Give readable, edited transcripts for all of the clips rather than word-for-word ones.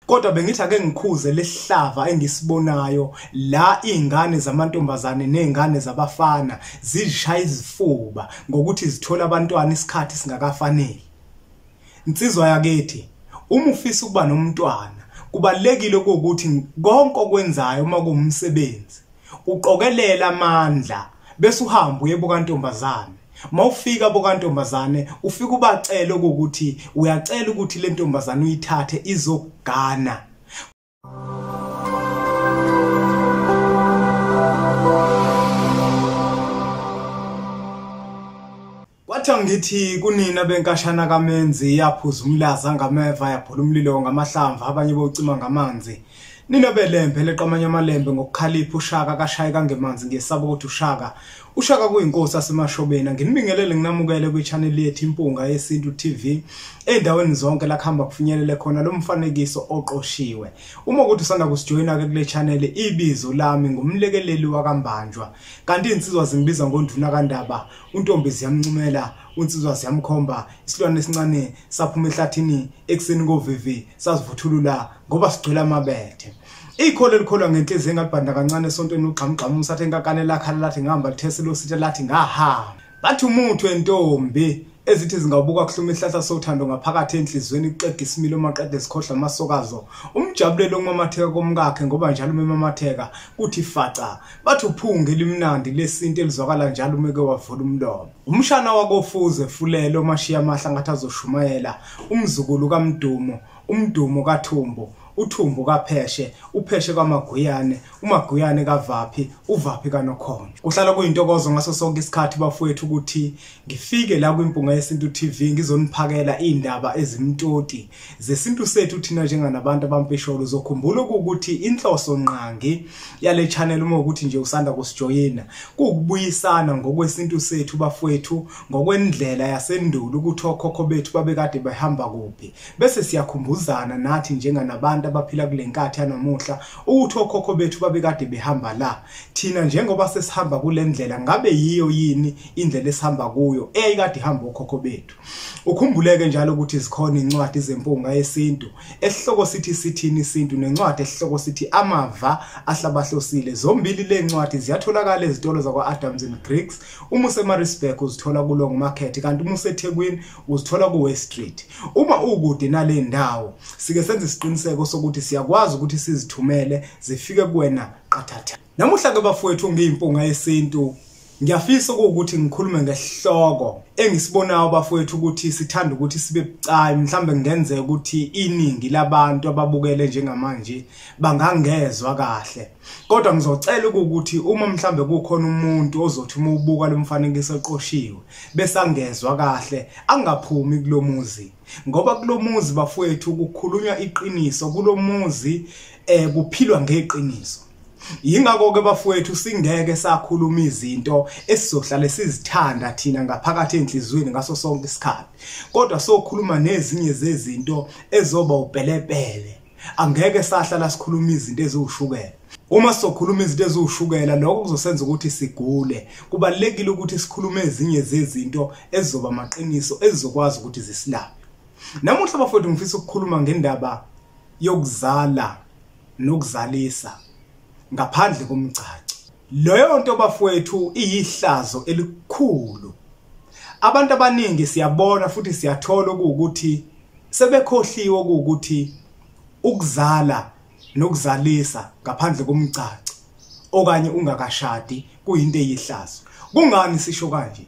Kodwa bengithi ake ngikhuze lesihlava engisibonayo la izingane zamantombazane nezingane zabafana zishaya izifuba ngokuthi zithola abantwana isikhathi singakafanele. Insizwa yakithi, uma ufisa ukuba nomntwana, kubalekile ukuthi konke okwenzayo uma kuwumsebenzi uqokelela amandla bese uhamba uye bokantombazane. Mawufika bokantombazane ufika ubacela ukuthi uyacela ukuthi le ntombazane uyithathe izogana. Kwathi ngithi kunina benkashana kaMenzi yaphuza umlaza ngameva yaphula umlilo ngamahlamvu abanye bocima ngamanzi. Nina belembe leqamanye amalembe ngokukhalipha uShaka kashayeka ngemanzi ngesaba ukuthi uShaka kuyinkosi asemashobeni. Nginibingelele nginamukele kwi-channel yethu Impunga Yesintu TV endaweni zonke la khamba kufinyelele khona lo mfanekiso oqoshiwe. Uma ukuthi usanda kusijoyina ke kule channel ibizo lami ngumlekeleli wakambanjwa. Kanti insizwa zingibiza ngonduna kaNdaba, untombi ziyamncumela, unsizwa ziyamkhomba, isilwane esincane saphuma ehlathini ekseni kovivi sazivuthulula ngoba sigcwele amabethe. Ikhole likholwa ngenhliziyo engabhanda kancane esontweni ugxamgxama umsathe enkakane lakhala lathi ngihamba lithese losithe lathi ngahamba. Bathi umuntu entombi ezithi zingabuka kuhluma ihlahla sothando ngaphakathi enhlizweni iqedwe isimilo maqede sikhohla amasokazo. Umjabulelo ngomamatheka komkakhe ngoba njalo umematheka kuthi faca. Bathi uphunge limnandi lesinto elizwakala njalo umeke wavula umlomo. Umshana wakofuze fulelo mashiya amahla ngathi azoshumayela. Umzukulu kaMdumo, uMdumo kaThumbu, uThumbu kaPheshe, uPheshe kaMaguyane, uMaguyane kaVaphi, uVaphi kaNokhonjo. Kuhlala kuyintokozo ngaso sonke isikhathi bafowethu ukuthi ngifike la kwiMpunga Yesintu TV ngizoniphakela indaba ezimtoti zesintu sethu thina njenganabantu abampesholo. Uzokhumbula ukuthi inhloso nqangi yale channel uma ukuthi nje usanda kusijoyina kukubuyisana ngokwesintu sethu bafowethu, ngokwendlela yasendulo ukuthi okhokho bethu babekade behamba kuphi, bese siyakhumbuzana nathi njenganabantu abaphila kule nkathi yanamuhla ukuthi okhokho bethu babekade behamba la. Thina njengoba sesihamba kule ndlela ngabe yiyo yini indlela esihamba kuyo eyayikade ihamba okhokho bethu. Ukhumbuleke njalo ukuthi zikhona incwadi zempunga yesintu esihloko sithi sithini isintu nencwadi esihloko sithi amava ahlabahlosile. Zombili le ncwadi ziyatholakala ezitolo zakwa Adams and Greeks. Uma useMaritzburg uzithola kuLong Market, kanti uma useThekwini uzithola kuWest Street. Uma ukude nale ndawo sike senze isiqiniseko sokuthi siyakwazi ukuthi sizithumele zifike kuwena qathatha. Namuhla ke bafowethu ngiyimpunga yesintu ngiyafisa ukuthi ngikhulume ngesihloko engisibonayo bafowethu ukuthi sithanda ukuthi sibe bucayi. Mhlambe ngenzeka ukuthi iningi labantu ababukele njengamanje bangangezwa kahle, kodwa ngizocela ukuthi uma mhlambe kukhona umuntu ozothi uma ubuka lo mfanekiso eqoshiwe bese angezwa kahle angaphumi kulomuzi, ngoba kulomuzi bafowethu kukhulunywa iqiniso, kulomuzi kuphilwa ngeqiniso. Yingakho ke bafowethu singeke sakhuluma izinto esizohlala sizithanda thina ngaphakathi enhlizweni ngaso sonke isikhathi, kodwa sokhuluma nezinye zezinto ezoba upelepele. Angeke sahlala sikhuluma izinto eziwushukela. Uma sokhuluma izinto eziwushukela lokho kuzosenza ukuthi sigule. Kubalekile ukuthi sikhulume ezinye zezinto ezizoba amaqiniso ezizokwazi ukuthi zisilaphe. Namuhla bafowethu ngifisa ukukhuluma ngendaba yokuzala nokuzalisa ngaphandle komgcaci. Leyo nto bafowethu iyihlazo elikhulu. Abantu abaningi siyabona futhi siyathola ukuthi sebekhohliwe ukuthi ukuzala nokuzalisa ngaphandle komgcaci okanye ungakashadi kuyinto eyihlazo. Kungani sisho kanje?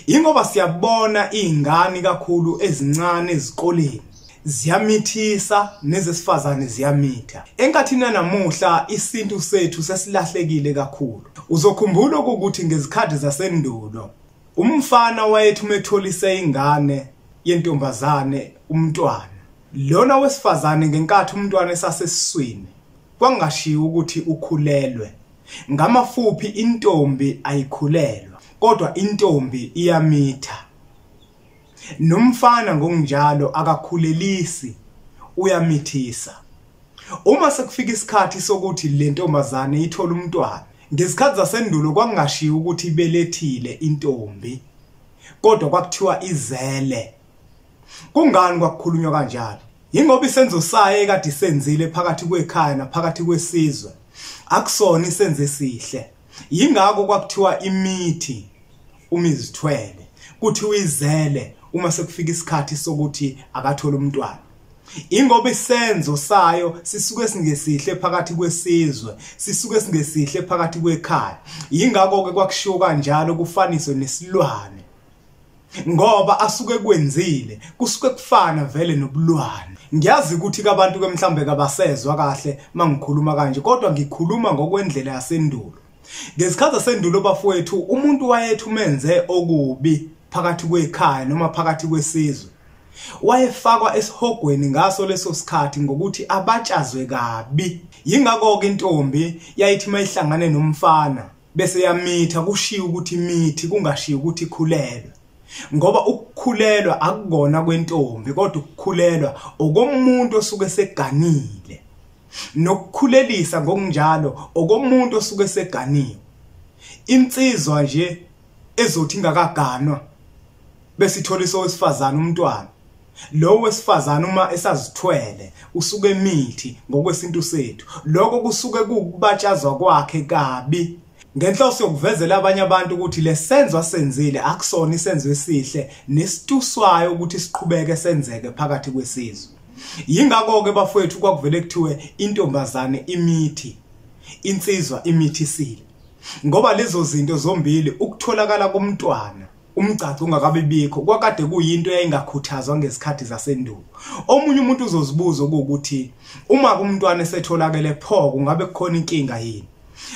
Ingoba siyabona izingane kakhulu ezincane ezikoleni ziyamithisa nezesifazane ziyamitha. Enkathini namuhla isintu sethu sesilahlekile kakhulu. Uzokhumbula ukuthi ngezikhathi zasendulo umfana wayethu metholise ingane yentombazane umntwana, lona wesifazane ngenkathi umntwana esasesiswini kwangashiwo ukuthi ukhulelwe. Ngamafuphi intombi ayikhulelwa, kodwa intombi iyamitha. Nomfana ngokunjalo akakhulelisi, uyamithisa. Uma sekufika isikhathi sokuthi le ntombazane ithola umntwana, ngezikhathi zasendulo kwangashiwo ukuthi ibelethile intombi, kodwa kwakuthiwa izele. Kungani kwakukhulunywa kanjalo? Ingoba isenzo sayo ekade senzile phakathi kwekhaya naphakathi kwesizwe akusona isenzo esihle. Yingakho kwakuthiwa imithi uma izithwele kuthi uyizele uma sekufika isikhathi sokuthi akathola umntwana. Ingoba isenzo sayo sisuke singesihle phakathi kwesizwe, sisuke singesihle phakathi kwekhaya. Yingakho ke kwakushiwo kanjalo kufaniswe nesilwane. Ngoba asuke kwenzile, kusuke kufana vele nobulwane. Ngiyazi ukuthi kabantu ke mhlambe kabasezwa kahle mangikhuluma kanje, kodwa ngikhuluma ngokwendlela yasendulo. Ngesikhathi sendulo bafowethu, umuntu wayethu menze okubi phakathi kwekhaya noma phakathi kwesizwe, wayefakwa esihogweni ngaso leso sikhathi ngokuthi abatshazwe kabi. Yingakho ke intombi yayithi mayihlangane nomfana bese yamitha, kushiya ukuthi mithi kungashiya ukuthi ikhulelwe. Ngoba ukukhulelwa akukona kwentombi, kodwa ukukhulelwa okomuntu osuke seganile. Nokukhulelisa ngokunjalo okomuntu osuke seganiwe. Insizwa nje ezothi ingakaganwa bese itholisa owesifazana umntwana. Lo wesifazana uma esazithwele usuke emithi ngokwesintu sethu. Lokho kusuke kukubatshazwa kwakhe kabi. Ngenhloso yokuvezela abanye abantu ukuthi lesenzo asenzile akusona isenzo esihle nesituswayo ukuthi siqhubeke senzeke phakathi kwesizwe. Yingakho ke bafowethu kwakuvele kuthiwe intombazane imithi, insizwa imithi isile. Ngoba lezo zinto zombili, ukutholakala komntwana umgcaco ungakabe bikho, kwakade kuyinto eyayingakhuthazwa ngesikhathi zasendulo. Omunye umuntu uzozibuza ukuthi uma umntwana esetholakele pho kungabe kukhona inkinga yini?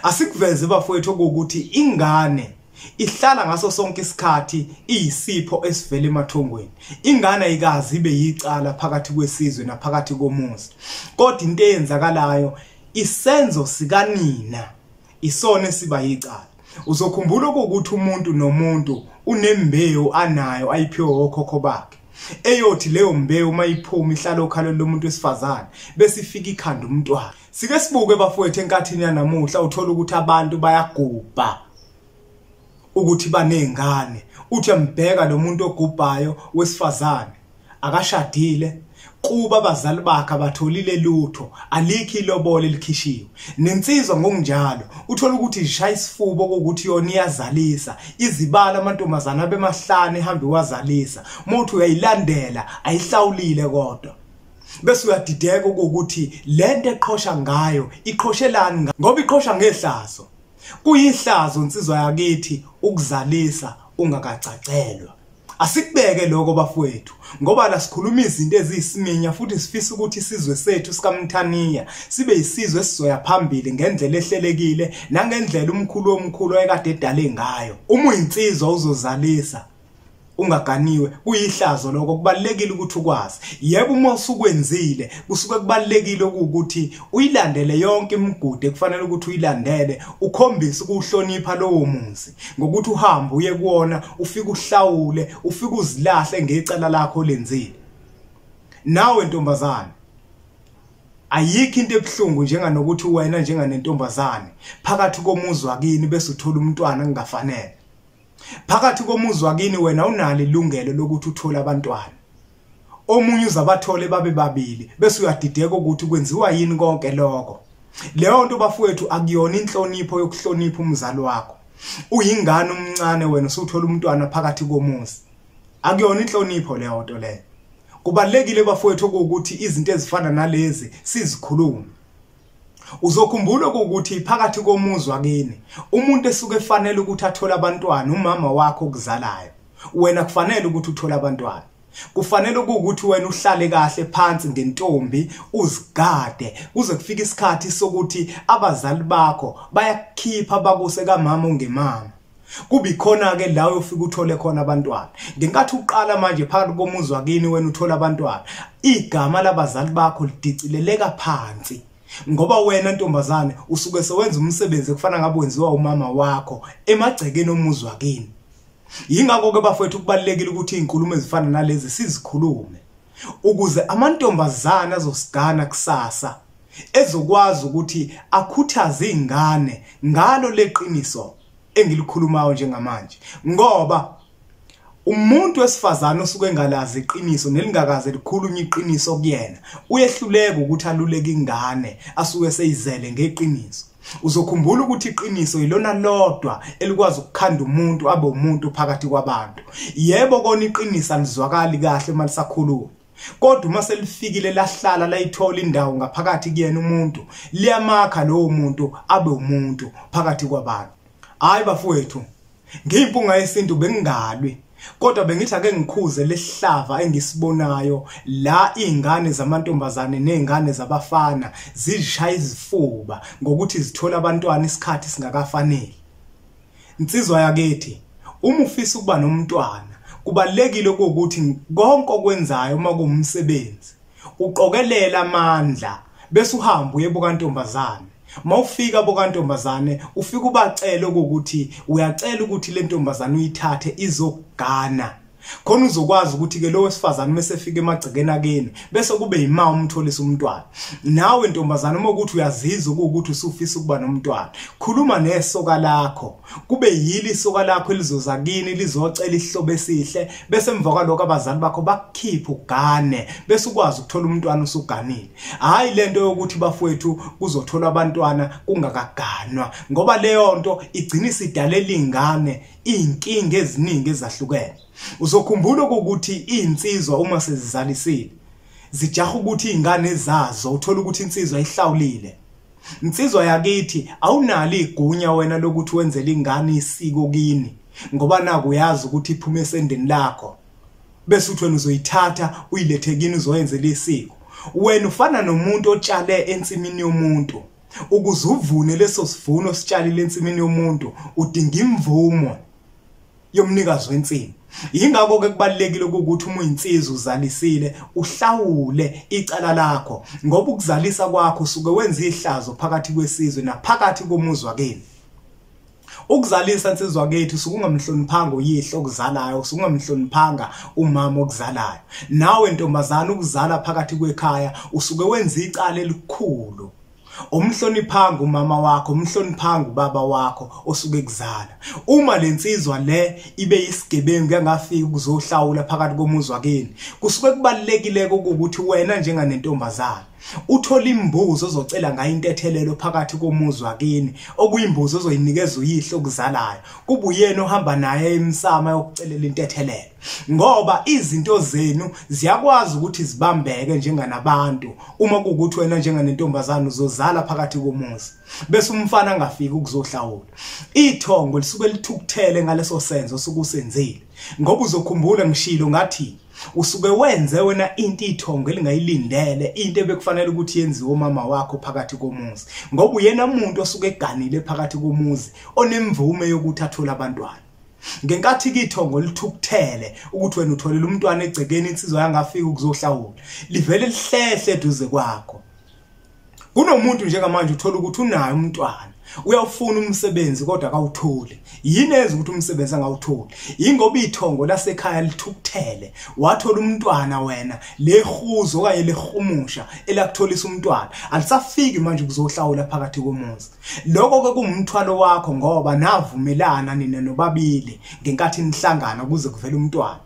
Asikuveze bafowethu ukuthi ingane ihlala ngaso sonke isikhathi iyisipho esivela emathongweni. Ingane ayikazi ibe yicala phakathi kwesizwe naphakathi komuzi. Kodwa into eyenzakalayo, isenzo sikanina isona siba yicala. Uzokhumbula ukuthi umuntu nomuntu unembewu anayo ayiphiwe okhokho bakhe. Eyothi leyo mbewu mayiphuma ihlala okhalweni lomuntu wesifazane bese ifika ikhanda umntwana. Sike sibuke bafowethu enkathini yanamuhla uthola ukuthi abantu bayagubha ukuthi banezingane. Uthi ambheka lo muntu ogubhayo wesifazane akashadile, kuba abazali bakhe abatholile lutho, alikho ilobole elikhishiwe. Nensizwa ngokunjalo uthola ukuthi ishaya isifubo ukuthi yona iyazalisa, izibala amantombazana abemahlane ehambe wazalisa. Mothi uyayilandela ayihlawulile kodwa. Bese uyadideka ukuthi lento eqhosha ngayo iqhoshelani, ngoba iqhosha ngehlazo. Kuyihlazo insizwa yakithi ukuzalisa ungakacacelwa. Asikubeke lokho bafowethu, ngoba la sikhuluma izinto eziyisiminya futhi sifisa ukuthi isizwe sethu sikaMthaniya sibe isizwe esizoya phambili ngendlela ehlelekile nangendlela umkhulu omkhulu ayekade edale ngayo. Uma uyinsizwa uzozalisa ungaganiwe kuyihlazo lokho, kubalekile ukuthi ukwazi. Yebo uma usukwenzile kusuke kubalekile ukuthi uyilandele yonke imigudu ekufanele ukuthi uyilandele, ukhombise ukuhlonipha lowo muzi ngokuthi uhambe uye kuona, ufike uhlawule, ufike uzilahle ngecala lakho lenzile. Nawe ntombazane, ayikho into ebuhlungu njenganokuthi wena njenganentombazane phakathi komuzi wakini bese uthola umntwana kungafanele. Phakathi komuzi wakini wena unalo ilungelo lokuthi uthole abantwana. Omunye uzabathole babe babili bese uyadideka ukuthi kwenziwa yini konke lokho. Leyo nto bafowethu akuyona inhlonipho yokuhlonipha umzali wakho. Uyingane omncane wena usuthola umntwana phakathi komuzi. Akuyona inhlonipho leyo nto leyo. Kubalekile bafowethu ukuthi izinto ezifana nalezi sizikhulume. Uzokhumbula ukuthi phakathi komuzi wakini umuntu esuke efanele ukuthi athole abantwana umama wakho okuzalayo. Wena kufanele ukuthi uthole abantwana. Kufanele ukuthi wena uhlale kahle phansi ngentombi uzigade kuze kufike isikhathi sokuthi abazali bakho bayakukhipha bakuse kamama ungemama. Kubi khona ke la uyofika uthole khona abantwana. Ngenkathi uqala manje phakathi komuzi wakini wena uthola abantwana, igama labazali bakho lidicileleka phansi. Ngoba wena ntombazane usuke sewenza umsebenzi ekufana ngabe wenziwa umama wakho emagcekeni omuzi wakini. Yingakho ke bafowethu kubalekile ukuthi izinkulumo ezifana nalezi sizikhulume ukuze amantombazana azosigana kusasa ezokwazi ukuthi akhuthaze izingane ngalo leqiniso engilikhulumayo njengamanje. Ngoba Umuntu wesifazane osuke engalazi iqiniso nelingakaze likhulunywe iqiniso kuyena uyehluleka ukuthi aluleke ingane asuke seyizele ngeqiniso. Uzokhumbula ukuthi iqiniso yilona lodwa elikwazi ukukhanda umuntu abe umuntu phakathi kwabantu. Yebo kona iqiniso alizwakali kahle malisakhuluma. Kodwa uma selifikile lahlala layithola indawo ngaphakathi kuyena umuntu, liyamakha lowo muntu abe umuntu phakathi kwabantu. Hayi bafowethu, ngimpunga yesintu bengingalwi. Kodwa bengithi ake ngikhuze lesihlava engisibonayo la izingane zamantombazane nezingane zabafana zishaya izifuba ngokuthi zithola abantwana isikhathi singakafanele. Insizwa yakethi, uma ufisa ukuba nomntwana, kubalekile ukuthi konke okwenzayo uma kuwumsebenzi uqokelela amandla bese uhamba uye bokantombazane. Mawufika bokantombazane ufika ubacela ukuthi uyacela ukuthi le ntombazane uyithathe izogana. Khona uzokwazi ukuthi ke lo wesifazane mesefika emagcekeni akeni bese kube yima umtholisa umntwana. Nawe ntombazane uma ukuthi uyazizwa ukuthi usufisa ukuba nomntwana, khuluma nesoka lakho. Kube yili isoka lakho elizoza kini lizocela ihlobo esihle bese emva kwalokho abazali bakho bakukhipha ugane bese ukwazi ukuthola umntwana usuganile. Hayi lento yokuthi bafowethu kuzothola abantwana kungakaganwa, ngoba leyo nto igcina isidalela ingane inkinga eziningi ezahlukene. Uzokhumbula ukuthi insizwa uma sezizalisile zijaha ukuthi izingane zazo uthola ukuthi insizwa ihlawulile. Insizwa yakithi awunalo igunya wena lokuthi wenzele ingane isiko kini ngoba naku uyazi ukuthi iphume esendeni lakho bese uthi wena uzoyithatha uyilethe kini uzoyenzela isiko. Wena ufana nomuntu otshale ensimini yomuntu, ukuze uvune leso sivuno sitshalile ensimini yomuntu udinga imvumo yomnikazi wensimu. Yingakho ke kubalekile ukuthi uma uyinsizwa uzalisile uhlawule icala lakho, ngoba ukuzalisa kwakho usuke wenza ihlazo phakathi kwesizwe naphakathi komuzi wakini. Ukuzalisa insizwa kethu usuke ungamhloniphanga uyihlo okuzalayo, usuke ungamhloniphanga umama okuzalayo. Nawe ntombazana ukuzala phakathi kwekhaya usuke wenza icala elikhulu. Umhloniphanga umama wakho, umhloniphanga ubaba wakho osuke kuzala. Uma lensizwa le ibe yisigebengu yangafika ukuzohlawula phakathi komuzi wakini, kusuke kubalekile ukuthi wena njenganentombazana uthola imbuzo ozocela ngayo intethelelo phakathi komuzi wakini, okuyimbuzo ozoyinikeza uyihlo okuzalayo. Kuba uyena ohamba naye emsama yokucelela intethelelo, ngoba izinto zenu ziyakwazi ukuthi zibambeke njenganabantu uma kuukuthi wena njenganentombazana uzozala phakathi komuzi bese umfana angafiki ukuzohlawula. Ithongo lisuke lithukuthele ngaleso senzo sokusenzile, ngoba uzokhumbula ngishilo ngathi usuke wenze wena into ithongo elingayilindele, into ebekufanele ukuthi yenziwe umama wakho phakathi komuzi, ngoba uyena umuntu osuke eganile phakathi komuzi onemvume yokuthi athole abantwana. Ngenkathi ithongo lithukuthele ukuthi wena utholela umntwana egcekeni insizwa yangafika ukuzohlawula, livele lihlehle eduze kwakho. Kunomuntu njengamanje uthola ukuthi unayo umntwana, uyawufuna umsebenzi kodwa akawutholi. Yini enza ukuthi umsebenzi angawutholi? Ingoba ithongo lasekhaya lithukuthele, wathola umntwana wena lehuzo okanye lehumusha elakutholisa umntwana alisafiki manje ukuzohlawula phakathi komuzi. Lokho ke kumthwalo wakho ngoba navumelana nina nobabili ngenkathi nihlangana ukuze kuvele umntwana.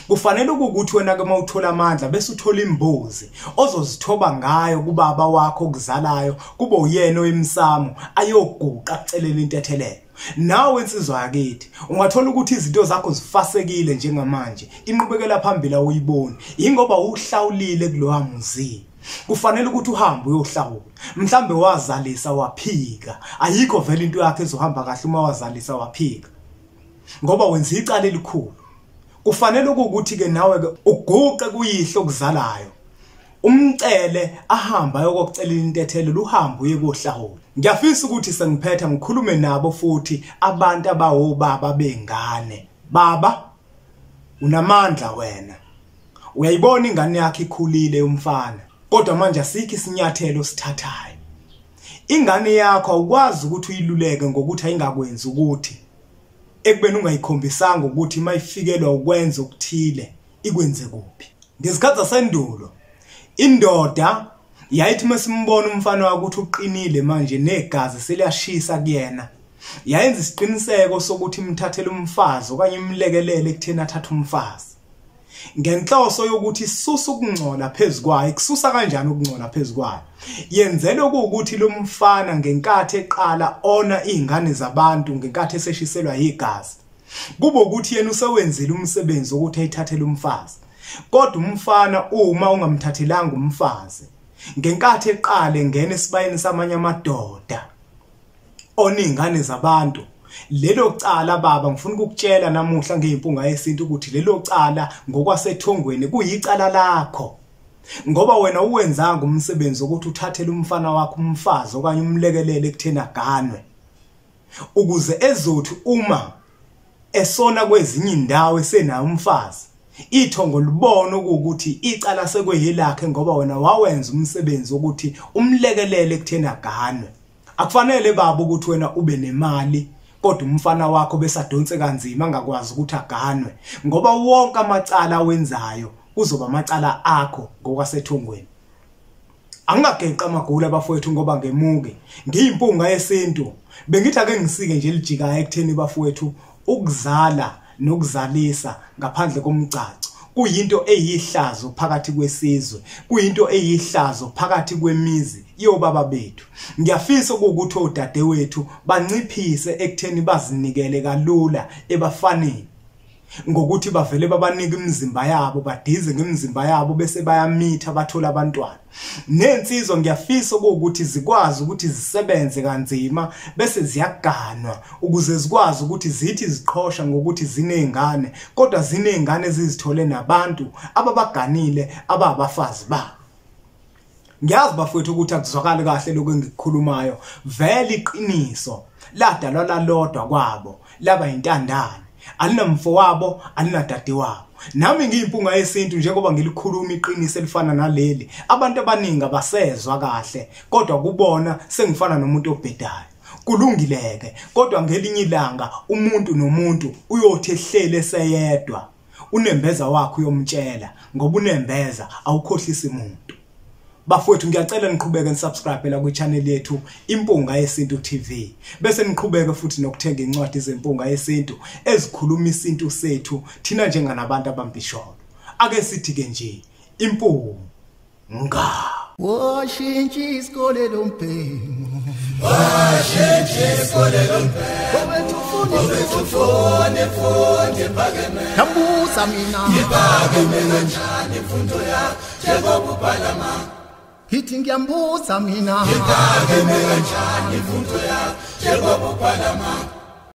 Kufanele ukuthi wena ke mawuthola amandla bese uthola imbuzi ozozithoba ngayo kubaba wakho okuzalayo, kuba uyena oyemsamo ayoguqa akucelela intethelelo. Nawe insizwa yakithi ungathola ukuthi izinto zakho zifasekile njengamanje, inqubekela phambili awuyiboni ingoba uhlawulile kulowa muzi. Kufanele ukuthi uhambe uyohlawula. Mhlambe wazalisa waphika, ayikho vele into yakhe ezohamba kahle uma wazalisa waphika, ngoba wenza icala elikhulu. Kufanele ukuthi ke nawe ke uguqe kuyihlo okuzalayo, umcele ahamba yokucelela intethelelo, uhambe uye kohlawula. Ngiyafisa ukuthi sengiphetha ngikhulume nabo futhi abantu abawobaba bengane. Baba, unamandla wena. Uyayibona ingane yakhe ikhulile umfana, kodwa manje asikho isinyathelo sithathayo. Ingane yakho awukwazi ukuthi uyiluleke ngokuthi ayingakwenzi ukuthi ekubeni ungayikhombisanga ukuthi mayifikelwa ukwenza ukuthile ikwenze kuphi. Ngesikhathi zasendulo indoda yayithi masimbona umfana wakhe ukuthi uqinile manje negazi seliyashisa kuyena, yayenza isiqiniseko sokuthi imthathele umfazi okanye imlekelele ekutheni athathe umfazi ngenhloso yokuthi isusa ukungcola phezukwayo. Kususa kanjani ukungcola phezukwayo? Yenzele ukuthi lo mfana ngenkathi eqala ona izingane zabantu ngenkathi eseshiselwa igazi kube ukuthi yena usewenzile umsebenzi ukuthi ayithathele umfazi. Kodwa umfana uma ungamthathelanga umfazi ngenkathi eqale ngene esibayeni samanye amadoda ona izingane zabantu, lelo cala baba ngifuna ukukutshela namuhla ngeimpunga yesintu ukuthi lelo cala ngokwasethongweni kuyicala lakho, ngoba wena uwenzanga umsebenzi ukuthi uthathele umfana wakho umfazi okanye umlekelele ekutheni aganwe, ukuze ezothi uma esona kwezinye indawo esenayo umfazi ithongo libona ukuthi icala sekweyelakhe ngoba wena wawenza umsebenzi ukuthi umlekelele ekutheni aganwe. Akufanele baba ukuthi wena ube nemali kodwa umfana wakho besadonse kanzima angakwazi ukuthi aganwe, ngoba wonke amacala awenzayo kuzoba amacala akho ngokwasethongweni. Angageqa amagula bafowethu ngoba ngemuke ngiyimpunga yesintu bengithi ake ngisike nje lijikayo ekutheni bafowethu ukuzala nokuzalisa ngaphandle komgcaco kuyinto eyihlazo phakathi kwesizwe, kuyinto eyihlazo phakathi kwemizi yobaba bethu. Ngiyafisa ukuthi odadewethu banciphise ekutheni bazinikele kalula ebafaneni ngokuthi bavele babanika imizimba yabo, badize ngemizimba yabo bese bayamitha bathola abantwana. Nensizwa ngiyafisa ukuthi zikwazi ukuthi zisebenze kanzima bese ziyaganwa ukuze zikwazi ukuthi zithi ziqhosha ngokuthi zinezingane, kodwa zinezingane ezizithole nabantu ababaganile ababafazi ba. Ngiyazi bafowethu ukuthi akuzwakali kahle lokho engikukhulumayo, vele iqiniso ladalwa lalodwa kwabo laba intandane, alinamfo wabo alinadade wabo. Nami ngiyimpunga yesintu njengoba ngilikhuluma iqiniso elifana naleli, abantu abaningi abasezwa kahle kodwa kubona sengifana nomuntu obhedayo. Kulungileke kodwa ngelinye ilanga umuntu nomuntu uyothi ehlele seyedwa, unembeza wakhe uyomtshela ngoba unembeza awukhohlisi umuntu. Bafowethu ngiyacela niqhubeke nisubscribe la ku channel yethu Impunga Yesintu TV, bese niqhubeke futhi nokuthenga incwadi zempunga yesintu ezikhuluma isintu sethu thina njenganabantu abambisholo. Ake sithi ke nje impunga washintshi isikole lombhengu, washintshi isikole lombhengu, obethufone phakeme, yabuza mina iphakeme kanjani imfundo yakho njengoba ubhalama. Hithi ngiyambuza mina Iphakeme kanjani imfundo yakho njengoba ubhalama.